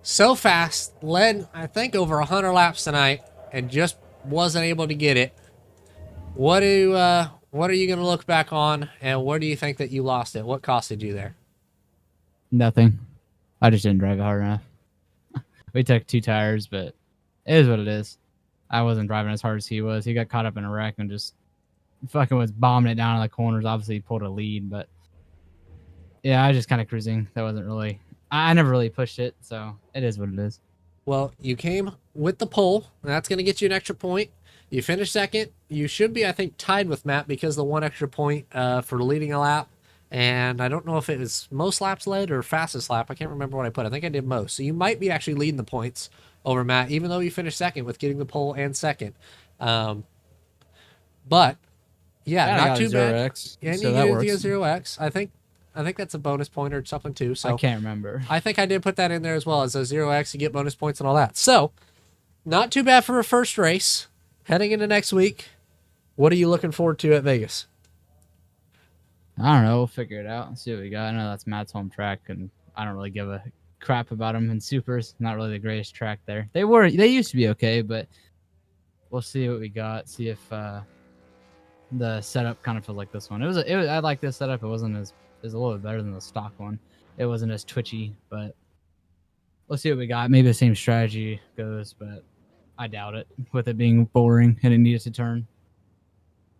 so fast, led, I think, over 100 laps tonight and just wasn't able to get it. What are you going to look back on, and where do you think that you lost it? What costed you there? Nothing. I just didn't drive it hard enough. We took 2 tires, but it is what it is. I wasn't driving as hard as he was. He got caught up in a wreck and just fucking was bombing it down in the corners. Obviously, he pulled a lead, but yeah, I was just kind of cruising. That wasn't really... I never really pushed it, so it is what it is. Well, you came with the pole, and that's going to get you an extra point. You finished second. You should be, I think, tied with Matt because the 1 extra point for leading a lap. And I don't know if it was most laps led or fastest lap. I can't remember what I put. I think I did most. So you might be actually leading the points over Matt, even though you finished second with getting the pole and second. But yeah, Yeah, I not got a too bad. 0x, And so you that get works. a 0x. I think that's a bonus point or something too. So I can't remember. I think I did put that in there as well as a 0x. You get bonus points and all that. So not too bad for a first race. Heading into next week, what are you looking forward to at Vegas? I don't know. We'll figure it out and see what we got. I know that's Matt's home track, and I don't really give a crap about them in supers. Not really the greatest track there. They used to be okay, but we'll see what we got. See if the setup kind of feels like this one. I like this setup. It was a little bit better than the stock one. It wasn't as twitchy, but we'll see what we got. Maybe the same strategy goes, but I doubt it with it being boring and it needed to turn.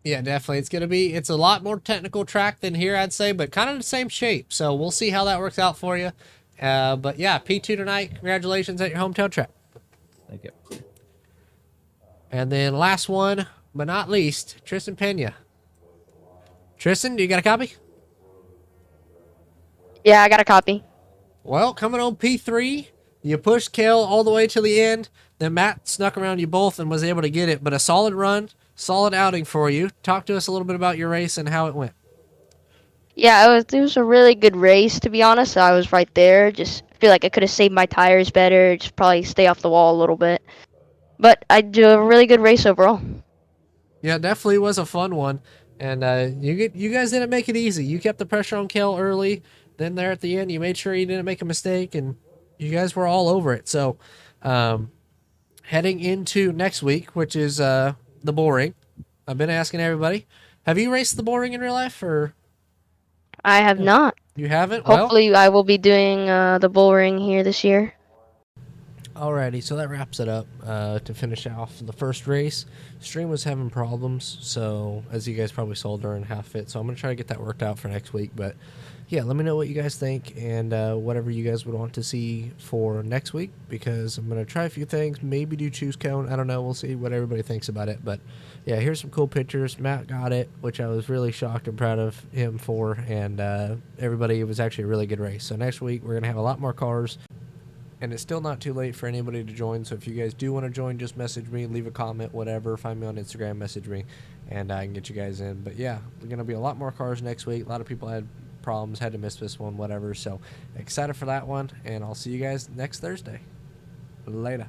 Yeah, definitely. It's a lot more technical track than here, I'd say, but kind of the same shape. So we'll see how that works out for you. But yeah, P2 tonight. Congratulations at your hometown track. Thank you. And then last one, but not least, Tristan Pena. Tristan, do you got a copy? Yeah, I got a copy. Well, coming on P3, you pushed Kel all the way to the end. Then Matt snuck around you both and was able to get it. But a solid run, solid outing for you. Talk to us a little bit about your race and how it went. Yeah, it was a really good race, to be honest. I was right there. Just feel like I could have saved my tires better. Just probably stay off the wall a little bit. But I do a really good race overall. Yeah, definitely was a fun one. And you guys didn't make it easy. You kept the pressure on Kel early. Then there at the end, you made sure you didn't make a mistake. And you guys were all over it. So heading into next week, which is the boring. I've been asking everybody. Have you raced the boring in real life, or I have not. you haven't? Hopefully, I will be doing the bull ring here this year. Alrighty, so that wraps it up to finish off the first race. Stream was having problems, so as you guys probably saw during half fit, so I'm going to try to get that worked out for next week. But yeah, let me know what you guys think and whatever you guys would want to see for next week, because I'm going to try a few things, maybe do choose cone. I don't know, we'll see what everybody thinks about it. But yeah, here's some cool pictures. Matt got it, which I was really shocked and proud of him for, and everybody, it was actually a really good race. So next week, we're going to have a lot more cars. And it's still not too late for anybody to join. So if you guys do want to join, just message me, leave a comment, whatever. Find me on Instagram, message me, and I can get you guys in. But yeah, we're going to be a lot more cars next week. A lot of people had problems, had to miss this one, whatever. So excited for that one. And I'll see you guys next Thursday. Later.